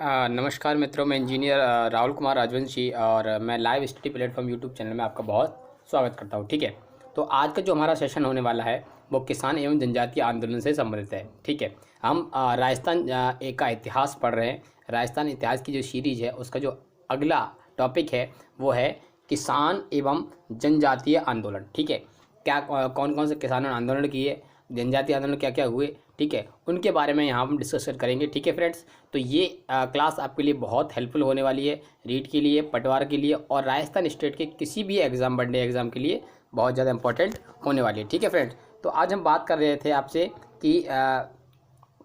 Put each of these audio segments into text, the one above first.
नमस्कार मित्रों, मैं इंजीनियर राहुल कुमार राजवंशी और मैं live study platform YouTube channel में आपका बहुत स्वागत करता हूं। ठीक है, तो आज का जो हमारा सेशन होने वाला है वो किसान एवं जनजातीय आंदोलन से संबंधित है। ठीक है, हम राजस्थान एक का इतिहास पढ़ रहे हैं। राजस्थान इतिहास की जो सीरीज है उसका जो अगला टॉपिक है वो है किसान एवं जनजातीय आंदोलन। ठीक है, क्या कौन कौन से किसानों ने आंदोलन किए, जनजातीय आंदोलन क्या क्या हुए, ठीक है, उनके बारे में यहाँ हम डिस्कशन करेंगे। ठीक है फ्रेंड्स, तो ये क्लास आपके लिए बहुत हेल्पफुल होने वाली है, रीट के लिए, पटवार के लिए और राजस्थान स्टेट के किसी भी एग्ज़ाम, वनडे एग्ज़ाम के लिए बहुत ज़्यादा इंपॉर्टेंट होने वाली है। ठीक है फ्रेंड्स, तो आज हम बात कर रहे थे आपसे कि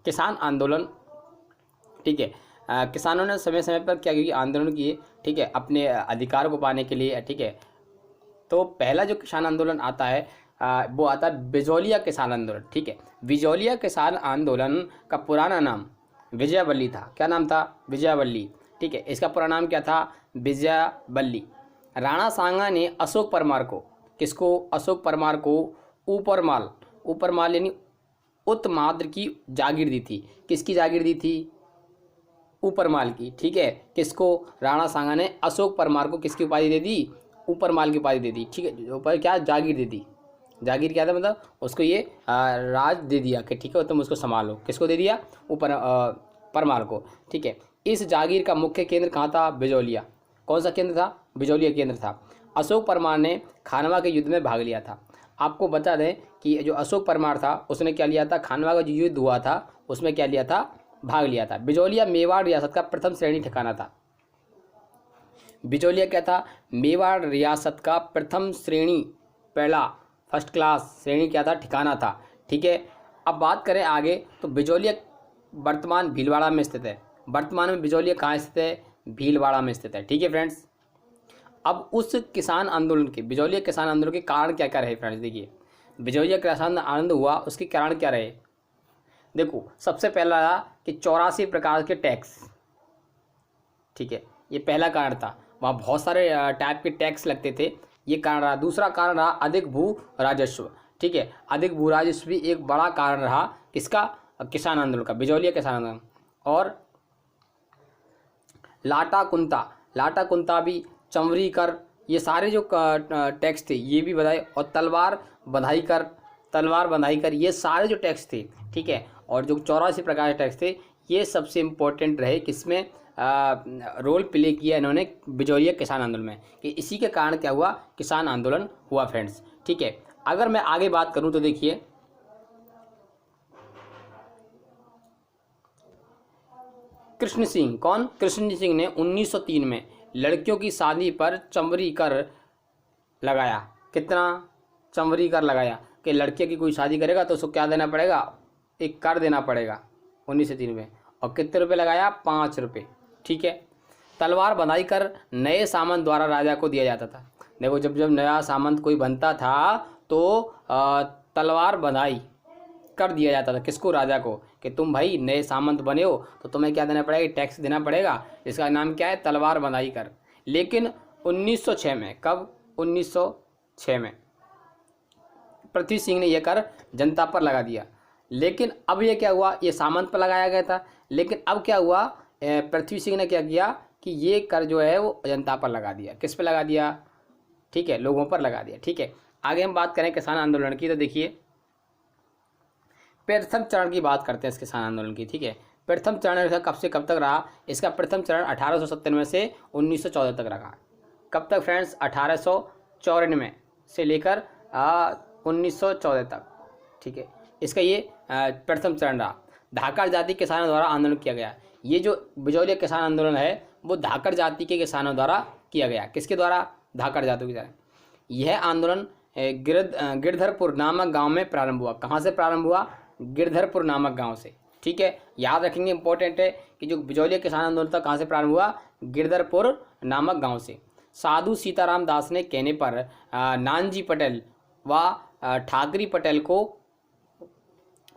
किसान आंदोलन। ठीक है, किसानों ने समय समय पर क्या किया, आंदोलन किए। ठीक है, अपने अधिकार को पाने के लिए। ठीक है, तो पहला जो किसान आंदोलन आता है वो आता है बिजौलिया किसान आंदोलन। ठीक है, बिजौलिया किसान आंदोलन का पुराना नाम विजयवल्ली था। क्या नाम था? विजयवल्ली। ठीक है, इसका पूरा नाम क्या था? विजयवल्ली। राणा सांगा ने अशोक परमार को, किसको? अशोक परमार को ऊपरमाल, ऊपरमाल यानी उत्तमाद्र की जागीर दी थी। किसकी जागीर दी थी? ऊपरमाल की। ठीक है, किसको? राणा सांगा ने अशोक परमार को किसकी उपाधि दे दी? ऊपरमाल की उपाधि दे दी। ठीक है, ऊपर क्या? जागीर दे दी। जागीर क्या था? मतलब उसको ये राज दे दिया कि ठीक है तुम उसको संभालो। किसको दे दिया? ऊपर परमार को। ठीक है, इस जागीर का मुख्य केंद्र कहाँ था? बिजौलिया। कौन सा केंद्र था? बिजौलिया केंद्र था। अशोक परमार ने खानवा के युद्ध में भाग लिया था। आपको बता दें कि जो अशोक परमार था उसने क्या लिया था? खानवा का जो युद्ध हुआ था उसमें क्या लिया था? भाग लिया था। बिजौलिया मेवाड़ रियासत का प्रथम श्रेणी ठिकाना था। बिजौलिया क्या था? मेवाड़ रियासत का प्रथम श्रेणी, पहला फर्स्ट क्लास श्रेणी क्या था? ठिकाना था। ठीक है, अब बात करें आगे तो बिजौलिया वर्तमान भीलवाड़ा में स्थित है। वर्तमान में बिजौलिया कहाँ स्थित है? भीलवाड़ा में स्थित है। ठीक है फ्रेंड्स, अब उस किसान आंदोलन के, बिजौलिया किसान आंदोलन के कारण क्या क्या रहे फ्रेंड्स? देखिए, बिजौलिया किसान आंदोलन हुआ उसके कारण क्या रहे? देखो, सबसे पहला रहा कि 84 प्रकार के टैक्स। ठीक है, ये पहला कारण था। वहाँ बहुत सारे टाइप के टैक्स लगते थे, ये कारण रहा। दूसरा कारण रहा अधिक भू राजस्व। ठीक है, अधिक भू राजस्व भी एक बड़ा कारण रहा। किसका? किसान आंदोलन का, बिजौलिया किसान आंदोलन। और लाटा कुंता, लाटा कुंता भी, चंवरी कर, ये सारे जो टैक्स थे ये भी बधाई, और तलवार बंधाई कर, तलवार बंधाई कर, ये सारे जो टैक्स थे। ठीक है, और जो 84 प्रकार के टैक्स थे ये सबसे इम्पोर्टेंट रहे। किसमें रोल प्ले किया इन्होंने? बिजौलिया किसान आंदोलन में। कि इसी के कारण क्या हुआ? किसान आंदोलन हुआ फ्रेंड्स। ठीक है, अगर मैं आगे बात करूं तो देखिए, कृष्ण सिंह, कौन? कृष्ण सिंह ने 1903 में लड़कियों की शादी पर चंवरी कर लगाया। कितना? चंवरी कर लगाया कि लड़के की कोई शादी करेगा तो उसको क्या देना पड़ेगा? एक कर देना पड़ेगा 1903 में। और कितने रुपए लगाया? 5 रुपये। ठीक है, तलवार बंधाई कर नए सामंत द्वारा राजा को दिया जाता था। देखो, जब जब नया सामंत कोई बनता था तो तलवार बंधाई कर दिया जाता था। किसको? राजा को, कि तुम भाई नए सामंत बने हो तो तुम्हें क्या देना पड़ेगा? टैक्स देना पड़ेगा। इसका नाम क्या है? तलवार बंधाई कर। लेकिन 1906 में, कब? 1906 में पृथ्वी सिंह ने यह कर जनता पर लगा दिया। लेकिन अब ये क्या हुआ? ये सामंत पर लगाया गया था, लेकिन अब क्या हुआ? पृथ्वी सिंह ने क्या किया कि ये कर जो है वो जनता पर लगा दिया। किस पर लगा दिया? ठीक है, लोगों पर लगा दिया। ठीक है, आगे हम बात करें किसान आंदोलन की तो देखिए, प्रथम चरण की बात करते हैं इस किसान आंदोलन की। ठीक है, प्रथम चरण कब से कब तक रहा? इसका प्रथम चरण 1897 से 1914 तक रहा। कब तक फ्रेंड्स? 1894 से लेकर 1914 तक। ठीक है, इसका ये प्रथम चरण रहा। धाकड़ जाति किसानों द्वारा आंदोलन किया गया। ये जो बिजौलिया किसान आंदोलन है वो धाकड़ जाति के किसानों द्वारा किया गया। किसके द्वारा? धाकड़ जाति के द्वारा। यह आंदोलन गिरधरपुर नामक गांव में प्रारंभ हुआ। कहाँ से प्रारंभ हुआ? गिरधरपुर नामक गांव से। ठीक है, याद रखेंगे, इंपॉर्टेंट है कि जो बिजौलिया किसान आंदोलन था कहाँ से प्रारंभ हुआ? गिरधरपुर नामक गांव से। साधु सीताराम दास ने कहने पर नानजी पटेल व ठाकरी पटेल को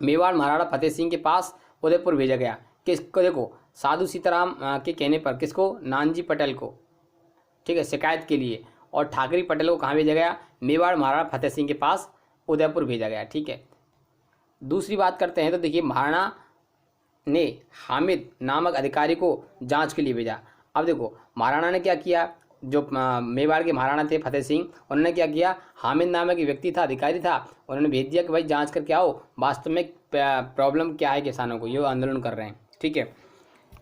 मेवाड़ महाराणा फतेह सिंह के पास उदयपुर भेजा गया। किसको? देखो, साधु सीताराम के कहने पर किसको? नानजी पटेल को। ठीक है, शिकायत के लिए। और ठाकरी पटेल को कहाँ भेजा गया? मेवाड़ महाराणा फतेह सिंह के पास उदयपुर भेजा गया। ठीक है, दूसरी बात करते हैं तो देखिए, महाराणा ने हामिद नामक अधिकारी को जांच के लिए भेजा। अब देखो महाराणा ने क्या किया, जो मेवाड़ के महाराणा थे फतेह सिंह, उन्होंने क्या किया, हामिद नामक एक व्यक्ति था, अधिकारी था, उन्होंने भेज दिया कि भाई जांच करके आओ वास्तव में प्रॉब्लम क्या है किसानों को, ये आंदोलन कर रहे हैं। ठीक है,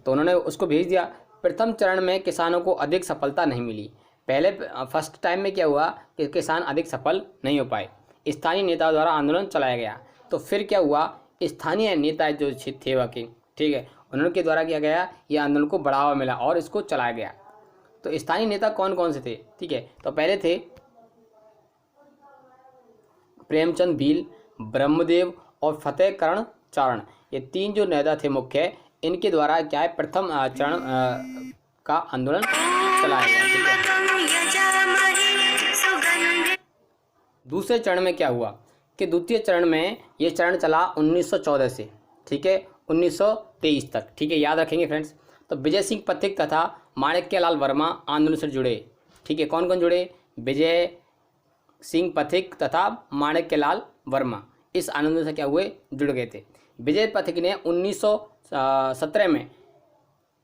तो उन्होंने उसको भेज दिया। प्रथम चरण में किसानों को अधिक सफलता नहीं मिली। पहले फर्स्ट टाइम में क्या हुआ कि किसान अधिक सफल नहीं हो पाए, स्थानीय नेताओं द्वारा आंदोलन चलाया गया। तो फिर क्या हुआ, स्थानीय नेता जो थे वकील, ठीक है, उन्होंने द्वारा किया गया, ये आंदोलन को बढ़ावा मिला और इसको चलाया गया। तो स्थानीय नेता कौन कौन से थे, ठीक है, तो पहले थे प्रेमचंद भील, ब्रह्मदेव और फतेह करण चारण। ये तीन जो नेता थे मुख्य, इनके द्वारा क्या है प्रथम चरण का आंदोलन चलाया गया। ठीक है, दूसरे चरण में क्या हुआ कि द्वितीय चरण में ये चरण चला 1914 से, ठीक है, 1923 तक। ठीक है, याद रखेंगे फ्रेंड्स। तो विजय सिंह पथिक तथा माणिक्यलाल वर्मा आंदोलन से जुड़े। ठीक है, कौन कौन जुड़े, विजय सिंह पथिक तथा माणिक्यलाल वर्मा इस आंदोलन से क्या हुए, जुड़ गए थे। विजय पथिक ने 1917 में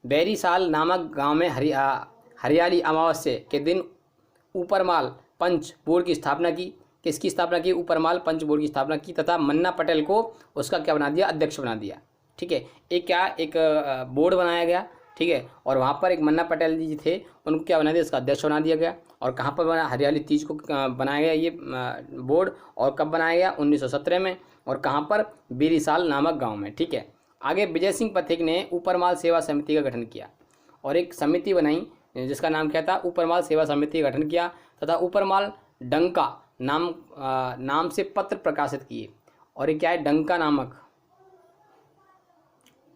बैरीसाल नामक गांव में हरियाली अमावस्या के दिन ऊपरमाल पंच बोर्ड की स्थापना की। किसकी स्थापना की, ऊपरमाल पंच बोर्ड की स्थापना की, तथा मन्ना पटेल को उसका क्या बना दिया, अध्यक्ष बना दिया। ठीक है, एक बोर्ड बनाया गया। ठीक है, और वहाँ पर एक मन्ना पटेल जी थे, उनको क्या बना दिया, इसका अध्यक्ष बना दिया गया। और कहाँ पर बना, हरियाली तीज को बनाया गया ये बोर्ड, और कब बनाया गया, 1917 में, और कहाँ पर, बीरीसाल नामक गांव में। ठीक है, आगे विजय सिंह पथिक ने ऊपरमाल सेवा समिति का गठन किया और एक समिति बनाई जिसका नाम क्या था, ऊपरमाल सेवा समिति का गठन किया, तथा ऊपरमाल डंका नाम से पत्र प्रकाशित किए। और ये क्या है, डंका नामक,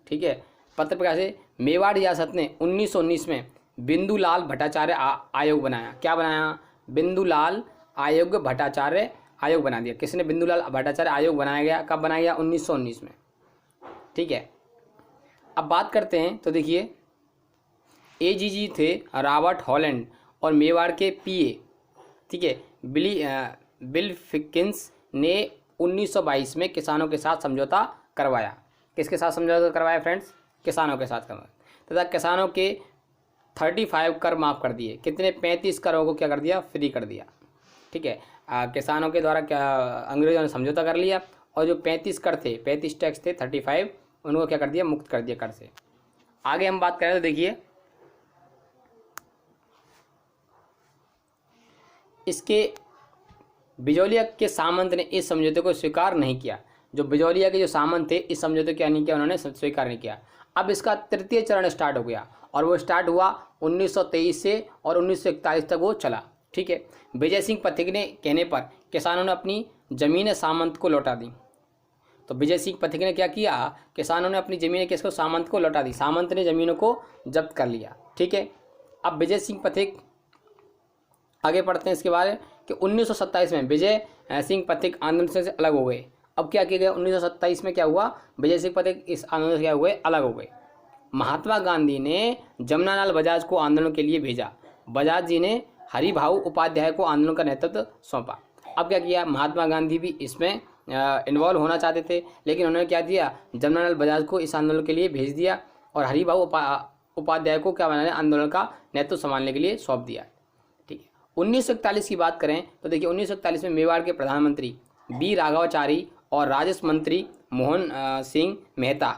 ठीक है, पत्र प्रकाशित। मेवाड़ रियासत ने 1919 में बिंदुलाल भट्टाचार्य आयोग बनाया। क्या बनाया, बिंदुलाल आयोग भट्टाचार्य आयोग बना दिया। किसने, बिंदुलाल भट्टाचार्य आयोग बनाया गया, कब बनाया गया, 1919 में। ठीक है, अब बात करते हैं, तो देखिए एजीजी थे रॉबर्ट हॉलैंड और मेवाड़ के पीए, ठीक है, बिल फिकिंस ने 1922 में किसानों के साथ समझौता करवाया। किसके साथ समझौता करवाया फ्रेंड्स, किसानों के साथ करवाया, तथा किसानों के 35 कर माफ़ कर दिए। कितने, 35 करों को क्या कर दिया, फ्री कर दिया। ठीक है, किसानों के द्वारा क्या अंग्रेजों ने समझौता कर लिया, और जो 35 कर थे, 35 टैक्स थे, 35 उनको क्या कर दिया, मुक्त कर दिया कर से। आगे हम बात करें तो देखिए इसके बिजौलिया के सामंत ने इस समझौते को स्वीकार नहीं किया। जो बिजौलिया के जो सामंत थे, इस समझौते को क्या नहीं किया, उन्होंने स्वीकार नहीं किया। अब इसका तृतीय चरण स्टार्ट हो गया, और वो स्टार्ट हुआ 1923 से, और 1941 तक वो चला। ठीक है, विजय सिंह पथिक ने कहने पर किसानों ने अपनी ज़मीनें सामंत को लौटा दी। तो विजय सिंह पथिक ने क्या किया, किसानों ने अपनी ज़मीनें किसको, सामंत को लौटा दी, सामंत ने ज़मीनों को जब्त कर लिया। ठीक है, अब विजय सिंह पथिक, आगे पढ़ते हैं इसके बारे कि 1927 में विजय सिंह पथिक आंदोलन से अलग हो गए। अब क्या किया गया, 1927 में क्या हुआ, विजय सिंह पथिक इस आंदोलन से क्या हुए, अलग हो गए। महात्मा गांधी ने जमनालाल बजाज को आंदोलन के लिए भेजा। बजाज जी ने हरिभाऊ उपाध्याय को आंदोलन का नेतृत्व सौंपा। अब क्या किया, महात्मा गांधी भी इसमें इन्वॉल्व होना चाहते थे, लेकिन उन्होंने क्या दिया, जमनालाल बजाज को इस आंदोलन के लिए भेज दिया, और हरिभाऊ उपाध्याय को क्या बनाया, आंदोलन का नेतृत्व संभालने के लिए सौंप दिया। ठीक है, 1941 की बात करें तो देखिए 1941 में मेवाड़ के प्रधानमंत्री बी राघवाचारी और राजस्व मंत्री मोहन सिंह मेहता,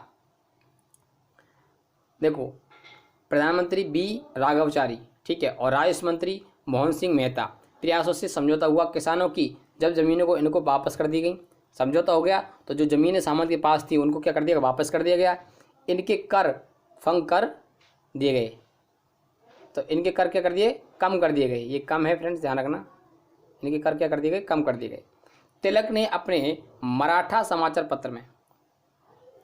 देखो प्रधानमंत्री बी राघवाचारी, ठीक है, और राजस्व मंत्री मोहन सिंह मेहता प्रयासों से समझौता हुआ। किसानों की जब ज़मीनों को इनको वापस कर दी गई, समझौता हो गया, तो जो ज़मीनें सामंत के पास थी उनको क्या कर दिया, वापस कर दिया गया। इनके कर फंग कर दिए गए, तो इनके कर क्या कर दिए, कम कर दिए गए। ये कम है फ्रेंड्स, ध्यान रखना, इनके कर क्या कर दिए गए, कम कर दिए गए। तिलक ने अपने मराठा समाचार पत्र में,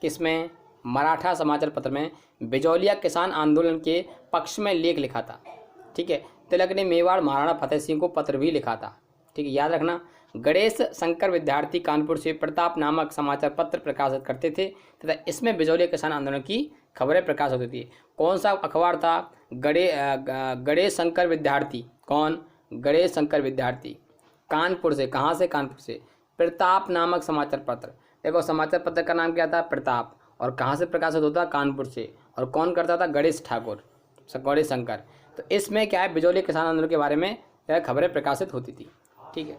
किसमें, मराठा समाचार पत्र में बिजौलिया किसान आंदोलन के पक्ष में लेख लिखा था। ठीक है, तिलक ने मेवाड़ महाराणा फतेह सिंह को पत्र भी लिखा था। ठीक है, याद रखना। गणेश शंकर विद्यार्थी कानपुर से प्रताप नामक समाचार पत्र प्रकाशित करते थे, तथा इसमें बिजौलिया किसान आंदोलन की खबरें प्रकाशित होती थी। कौन सा अखबार था, गणेश शंकर विद्यार्थी, कौन, गणेश शंकर विद्यार्थी, कानपुर से, कहाँ से, कानपुर से। प्रताप नामक समाचार पत्र, देखो समाचार पत्र का नाम क्या था, प्रताप, और कहाँ से प्रकाशित होता है, कानपुर से। और कौन करता था, गणेश ठाकुर, गणेश शंकर। तो इसमें क्या है, बिजौलिया किसान आंदोलन के बारे में क्या खबरें प्रकाशित होती थी। ठीक है,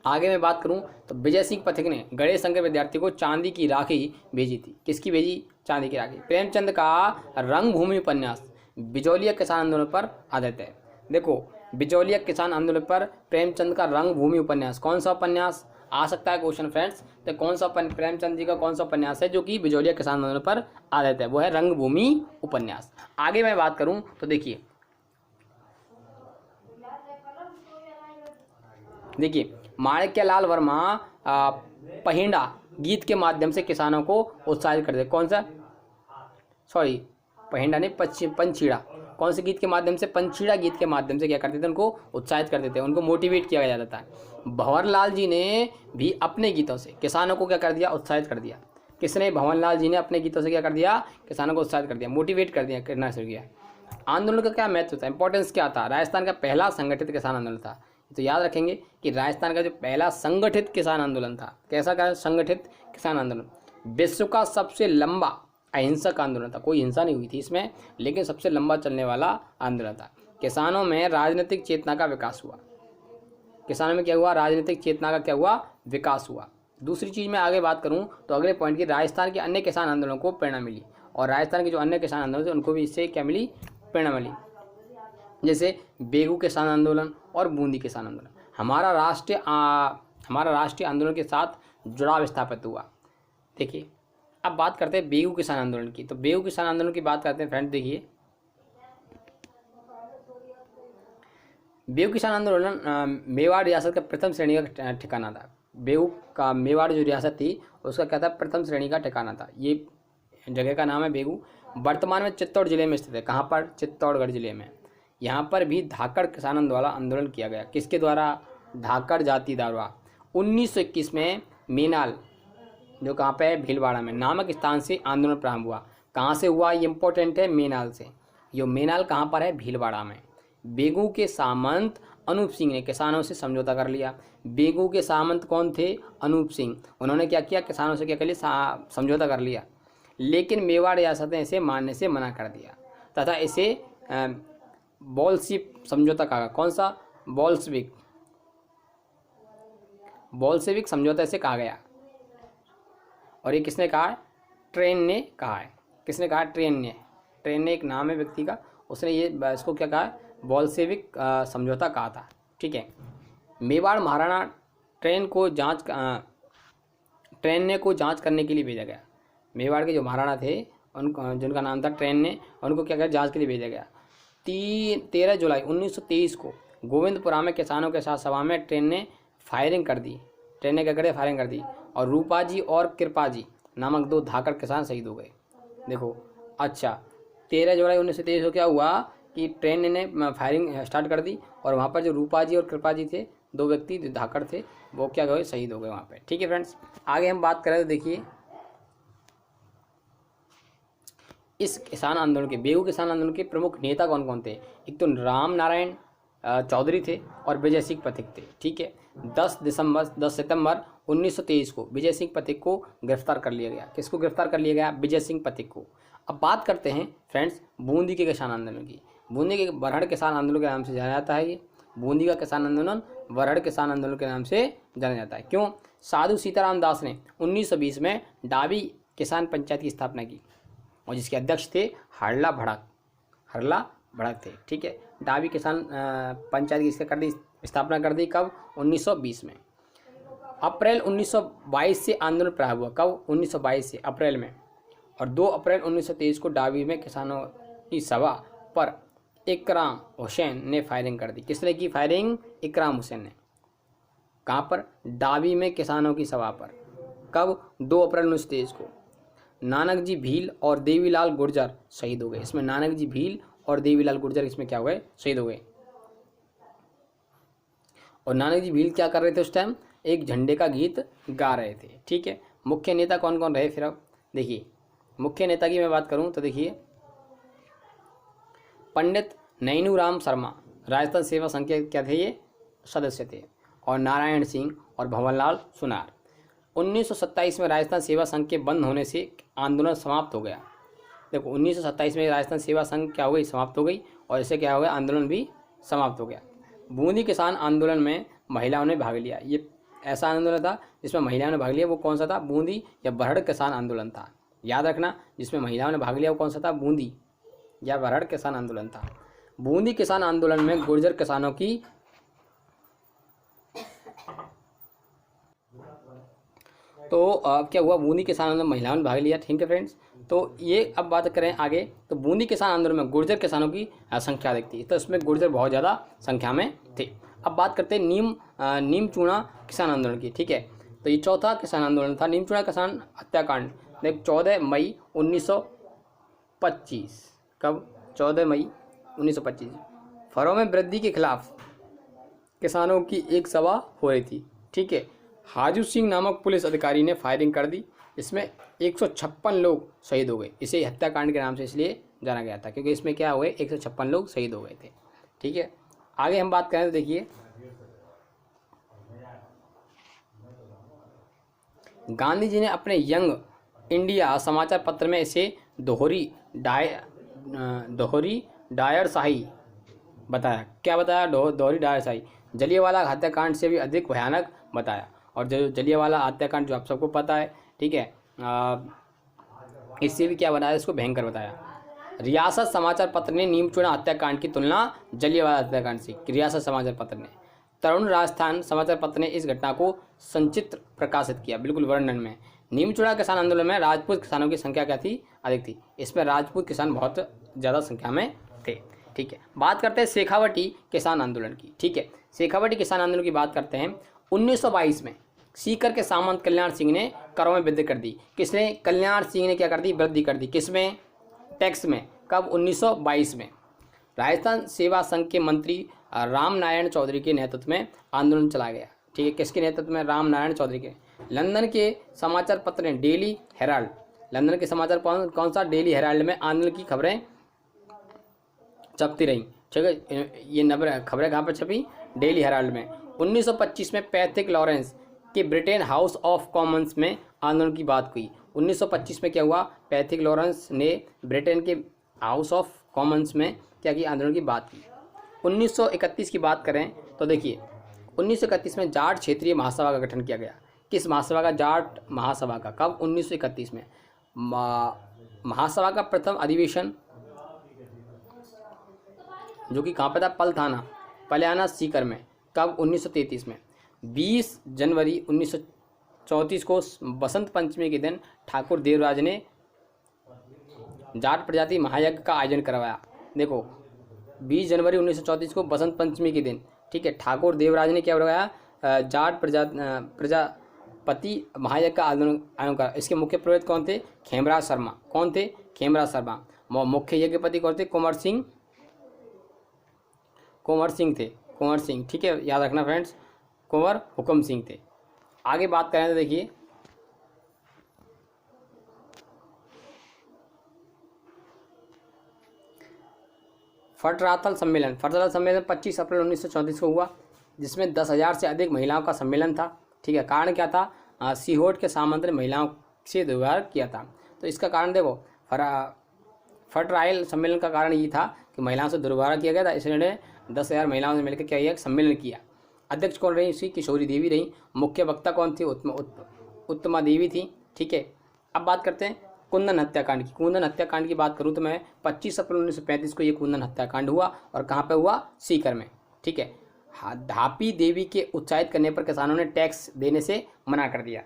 आगे मैं बात करूं तो विजय सिंह पथिक ने गणेश शंकर विद्यार्थी को चांदी की राखी भेजी थी। किसकी भेजी, चांदी की राखी। प्रेमचंद का रंगभूमि उपन्यास बिजौलिया किसान आंदोलन पर आधारित है। देखो, बिजौलिया किसान आंदोलन पर प्रेमचंद का रंगभूमि उपन्यास, कौन सा उपन्यास आ सकता है क्वेश्चन फ्रेंड्स। तो कौन सा प्रेमचंद जी का कौन सा उपन्यास है जो कि बिजौलिया किसान आंदोलन पर आधारित है, वो है रंगभूमि उपन्यास। आगे मैं बात करूं तो देखिए माणिक्यलाल वर्मा पहिंडा गीत के माध्यम से किसानों को उत्साहित करते। कौन सा, सॉरी पहिंडा नहीं, पंचीड़ा। कौन से गीत के माध्यम से, पंचीड़ा गीत के माध्यम से क्या करते थे, उनको उत्साहित करते थे, उनको मोटिवेट किया जाता था। भंवरलाल जी ने भी अपने गीतों से किसानों को क्या कर दिया, उत्साहित कर दिया। किसने, भंवरलाल जी ने अपने गीतों से क्या कर दिया, किसानों को उत्साहित कर दिया, मोटिवेट कर दिया, करना शुरू किया। आंदोलन का क्या महत्व था, इंपॉर्टेंस क्या था। राजस्थान का पहला संगठित किसान आंदोलन था। तो याद रखेंगे कि राजस्थान का जो पहला संगठित किसान आंदोलन था, कैसा का संगठित किसान आंदोलन, विश्व का सबसे लंबा अहिंसक आंदोलन था। कोई हिंसा नहीं हुई थी इसमें, लेकिन सबसे लंबा चलने वाला आंदोलन था। किसानों में राजनीतिक चेतना का विकास हुआ। किसानों में क्या हुआ, राजनीतिक चेतना का क्या हुआ, विकास हुआ। दूसरी चीज़ में आगे बात करूं तो अगले पॉइंट की, राजस्थान के अन्य किसान आंदोलनों को प्रेरणा मिली। और राजस्थान के जो अन्य किसान आंदोलन थे उनको भी इससे क्या मिली, प्रेरणा मिली। जैसे बेगू किसान आंदोलन और बूंदी किसान आंदोलन। हमारा राष्ट्रीय आंदोलन के साथ जुड़ाव स्थापित हुआ। देखिए, अब बात करते हैं बेगू किसान आंदोलन की। तो बेगू किसान आंदोलन की बात करते हैं फ्रेंड। देखिए, बेगू किसान आंदोलन मेवाड़ रियासत का प्रथम श्रेणी का ठिकाना था। बेगू का मेवाड़ जो रियासत थी उसका क्या था, प्रथम श्रेणी का ठिकाना था। ये जगह का नाम है बेगू। वर्तमान में चित्तौड़ जिले में स्थित है। कहाँ पर, चित्तौड़गढ़ जिले में। यहाँ पर भी धाकड़ किसानों द्वारा आंदोलन किया गया। किसके द्वारा, धाकड़ जाति द्वारा। 1921 में मीनाल, जो कहाँ पे है, भीलवाड़ा में, नामक स्थान से आंदोलन प्रारंभ हुआ। कहाँ से हुआ, ये इंपॉर्टेंट है, मीनाल से। ये मीनाल कहाँ पर है, भीलवाड़ा में। बेगू के सामंत अनूप सिंह ने किसानों से समझौता कर लिया। बेगू के सामंत कौन थे, अनूप सिंह। उन्होंने क्या किया, किसानों से क्या कर लिया, समझौता कर लिया। लेकिन मेवाड़ रियासत ने इसे मानने से मना कर दिया तथा इसे बोल्शिविक समझौता कहा। कौन सा, बोल्शिविक समझौता इसे कहा गया। और ये किसने कहा है, ट्रेन ने कहा है। किसने कहा, ट्रेन ने एक नाम है व्यक्ति का, उसने ये इसको क्या कहा है, बोल्शिविक समझौता कहा था। ठीक है, मेवाड़ महाराणा ट्रेन ने को जांच करने के लिए भेजा गया। मेवाड़ के जो महाराणा थे उनको, जिनका नाम था ट्रेन ने, उनको क्या किया, जांच के लिए भेजा गया। 13 जुलाई 1923 को गोविंदपुरा में किसानों के साथ सभा में ट्रेन ने फायरिंग कर दी। फायरिंग कर दी और रूपाजी और कृपाजी नामक 2 धाकड़ किसान शहीद हो गए। देखो, अच्छा, 13 जुलाई 1923 को क्या हुआ कि ट्रेन ने फायरिंग स्टार्ट कर दी और वहाँ पर जो रूपाजी और कृपाजी थे, 2 व्यक्ति जो धाकड़ थे, वो क्या गए, शहीद हो गए वहाँ पे। ठीक है फ्रेंड्स, आगे हम बात करें तो देखिए इस किसान आंदोलन के, बेगू किसान आंदोलन के प्रमुख नेता कौन कौन थे। एक तो राम नारायण चौधरी थे और विजय सिंह पथिक थे। ठीक है, 10 सितंबर 1923 को विजय सिंह पथिक को गिरफ्तार कर लिया गया। किसको गिरफ्तार कर लिया गया, विजय सिंह पथिक को। अब बात करते हैं फ्रेंड्स बूंदी के किसान आंदोलन की। बूंदी के बरहड़ किसान आंदोलन के नाम से जाना जाता है। ये बूंदी का किसान आंदोलन बरहड़ किसान आंदोलन के नाम से जाना जाता है। क्यों, साधु सीताराम दास ने 1920 में डाबी किसान पंचायत की स्थापना की और जिसके अध्यक्ष थे हरला भड़क थे। ठीक है, डाबी किसान पंचायत की स्थापना कर दी कब, 1920 में। अप्रैल 1922 से आंदोलन प्रारंभ हुआ। कब, 1922 से अप्रैल में। और 2 अप्रैल 1923 को डाबी में किसानों की सभा पर इकराम हुसैन ने फायरिंग कर दी। किसने की फायरिंग, इकराम हुसैन ने। कहाँ पर, डाबी में किसानों की सभा पर। कब, 2 अप्रैल 1923 को। नानक जी भील और देवीलाल गुर्जर शहीद हो गए। इसमें नानक जी भील और देवीलाल गुर्जर इसमें क्या हो गए, शहीद हो गए। और नानक जी भील क्या कर रहे थे उस टाइम, एक झंडे का गीत गा रहे थे। ठीक है, मुख्य नेता कौन कौन रहे फिर। अब देखिए, मुख्य नेता की मैं बात करूं तो देखिए, पंडित नैनूराम शर्मा राजस्थान सेवा संघ के क्या थे, ये सदस्य थे। और नारायण सिंह और भंवरलाल सुनार। 1927 में राजस्थान सेवा संघ के बंद होने से आंदोलन समाप्त हो गया। देखो 1927 में राजस्थान सेवा संघ क्या हो गई, समाप्त हो गई, और इससे क्या हो गया, आंदोलन भी समाप्त हो गया। बूंदी किसान आंदोलन में महिलाओं ने भाग लिया। ये ऐसा आंदोलन था जिसमें महिलाओं ने भाग लिया, वो कौन सा था, बूंदी या बरहड़ किसान आंदोलन था। याद रखना, जिसमें महिलाओं ने भाग लिया वो कौन सा था, बूंदी या बरहड़ किसान आंदोलन था। बूंदी किसान आंदोलन में गुर्जर किसानों की तो अब क्या हुआ, बूंदी किसान आंदोलन में महिलाओं ने भाग लिया। ठीक है फ्रेंड्स, तो ये अब बात करें आगे, तो बूंदी किसान आंदोलन में गुर्जर किसानों की संख्या अधिक थी, तो इसमें गुर्जर बहुत ज़्यादा संख्या में थे। अब बात करते हैं नीम चूना किसान आंदोलन की। ठीक है, तो ये चौथा किसान आंदोलन था, नीम चूना किसान हत्याकांड। देख 14 मई 1925, कब, 14 मई 1925 फरों में वृद्धि के खिलाफ किसानों की एक सभा हो रही थी। ठीक है, हाजू सिंह नामक पुलिस अधिकारी ने फायरिंग कर दी, इसमें 156 लोग शहीद हो गए। इसे हत्याकांड के नाम से इसलिए जाना गया था क्योंकि इसमें क्या हुए, 156 लोग शहीद हो गए थे। ठीक है, आगे हम बात करें तो देखिए, गांधी जी ने अपने यंग इंडिया समाचार पत्र में इसे दोहरी डायरशाही बताया। क्या बताया, दोहरी डायरशाही, जलियांवाला हत्याकांड से भी अधिक भयानक बताया। और जो जलियांवाला हत्याकांड जो आप सबको पता है, ठीक है, इससे भी क्या बनाया, इसको भयंकर बताया। रियासत समाचार पत्र ने नीमचूना हत्याकांड की तुलना जलियांवाला हत्याकांड से, रियासत समाचार पत्र ने। तरुण राजस्थान समाचार पत्र ने इस घटना को संचित्र प्रकाशित किया, बिल्कुल वर्णन में। नीमचूना किसान आंदोलन में राजपूत किसानों की संख्या क्या थी, अधिक थी। इसमें राजपूत किसान बहुत ज़्यादा संख्या में थे। ठीक है, बात करते हैं शेखावटी किसान आंदोलन की। ठीक है, शेखावटी किसान आंदोलन की बात करते हैं। 1922 में सीकर के सामंत कल्याण सिंह ने करों में वृद्धि कर दी। किसने, कल्याण सिंह ने क्या कर दी, वृद्धि कर दी। किसमें, टैक्स में। कब, 1922 में। राजस्थान सेवा संघ के मंत्री राम नारायण चौधरी के नेतृत्व में आंदोलन चला गया। ठीक है, किसके नेतृत्व में, राम नारायण चौधरी के। लंदन के समाचार पत्र ने डेली हेराल्ड, लंदन के समाचार कौन सा, डेली हेराल्ड में आंदोलन की खबरें छपती रहीं। ठीक है, ये खबरें कहाँ पर छपी, डेली हेराल्ड में। 1925 में पैथिक लॉरेंस के ब्रिटेन हाउस ऑफ कॉमन्स में आंदोलन की बात हुई। 1925 में क्या हुआ, पैथिक लॉरेंस ने ब्रिटेन के हाउस ऑफ कॉमन्स में क्या की, आंदोलन की बात की। 1931 की बात करें तो देखिए, 1931 में जाट क्षेत्रीय महासभा का गठन किया गया। किस महासभा का, जाट महासभा का। कब, 1931 में। महासभा का प्रथम अधिवेशन जो कि कहाँ पर था, पल थाना, पलियाना सीकर में। कब, 1933 में। 20 जनवरी 1934 को बसंत पंचमी के दिन ठाकुर देवराज ने जाट प्रजाति महायज्ञ का आयोजन करवाया। देखो 20 जनवरी 1934 को बसंत पंचमी के दिन, ठीक है, ठाकुर देवराज ने क्या करवाया, जाट प्रजापति महायज्ञ का आयोजन करा। इसके मुख्य पुरोहित कौन थे, खेमराज शर्मा। कौन थे, खेमराज शर्मा। मुख्य यज्ञपति कौन थे, कुंवर सिंह थे, कुंवर सिंह। ठीक है, याद रखना फ्रेंड्स, कुंवर हुक्म सिंह थे। आगे बात करें तो देखिए, फटरातल सम्मेलन 25 अप्रैल 1934 को हुआ, जिसमें 10,000 से अधिक महिलाओं का सम्मेलन था। ठीक है, कारण क्या था, सीहोर के सामंत ने महिलाओं से दुर्व्यवहार किया था। तो इसका कारण देखो, फटरायल सम्मेलन का कारण ये था कि महिलाओं से दुर्व्यवहार किया गया था, इसलिए उन्होंने 10,000 महिलाओं से मिलकर क्या किया, सम्मेलन किया। अध्यक्ष कौन रही, इसकी किशोरी देवी रही। मुख्य वक्ता कौन थी, उत्तमा देवी थी। ठीक है, अब बात करते हैं कुंदन हत्याकांड की। कुंदन हत्याकांड की बात करूँ तो मैं 25 अप्रैल 1935 को ये कुंदन हत्याकांड हुआ, और कहाँ पे हुआ, सीकर में। ठीक है, धापी देवी के उत्साहित करने पर किसानों ने टैक्स देने से मना कर दिया।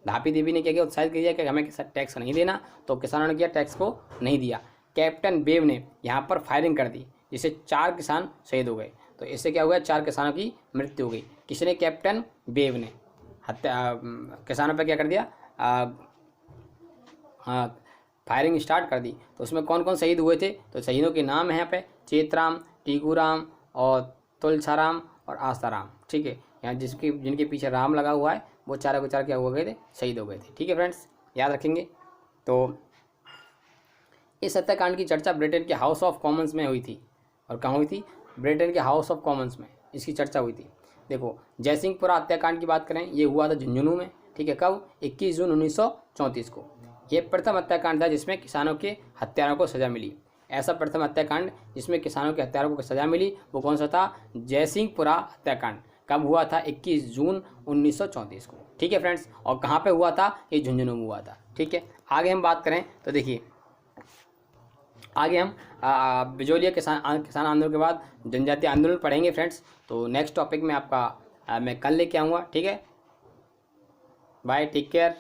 धापी देवी ने क्या किया, उत्साहित कर दिया कि हमें टैक्स नहीं देना, तो किसानों ने किया, टैक्स को नहीं दिया। कैप्टन बेव ने यहाँ पर फायरिंग कर दी, जिससे 4 किसान शहीद हो गए। तो इससे क्या हुआ, 4 किसानों की मृत्यु हो गई। किसने, कैप्टन बेव ने किसानों पर क्या कर दिया, फायरिंग स्टार्ट कर दी। तो उसमें कौन कौन शहीद हुए थे, तो शहीदों के नाम है यहाँ पे, चेतराम, टीकूराम और तुलछाराम और आस्ताराम। ठीक है, यहाँ जिनके पीछे राम लगा हुआ है, वो 4 के 4 क्या हो गए थे, शहीद हो गए थे। ठीक है फ्रेंड्स, याद रखेंगे। तो इस हत्याकांड की चर्चा ब्रिटेन के हाउस ऑफ कॉमन्स में हुई थी। और कहाँ हुई थी, ब्रिटेन के हाउस ऑफ कॉमन्स में इसकी चर्चा हुई थी। देखो जयसिंहपुरा हत्याकांड की बात करें, ये हुआ था झुंझुनू में, ठीक है। कब? 21 जून 1934 को। ये प्रथम हत्याकांड था जिसमें किसानों के हत्यारों को सज़ा मिली। ऐसा प्रथम हत्याकांड जिसमें किसानों के हत्यारों को सज़ा मिली वो कौन सा था? जयसिंहपुरा हत्याकांड। कब हुआ था? 21 जून 1934 को, ठीक है फ्रेंड्स। और कहाँ पे हुआ था? ये झुंझुनू में हुआ था, ठीक है। आगे हम बात करें तो देखिए, आगे हम बिजोलिया किसान आंदोलन के बाद जनजातीय आंदोलन पढ़ेंगे फ्रेंड्स। तो नेक्स्ट टॉपिक में आपका मैं कल लेके आऊँगा, ठीक है। Bye, take care.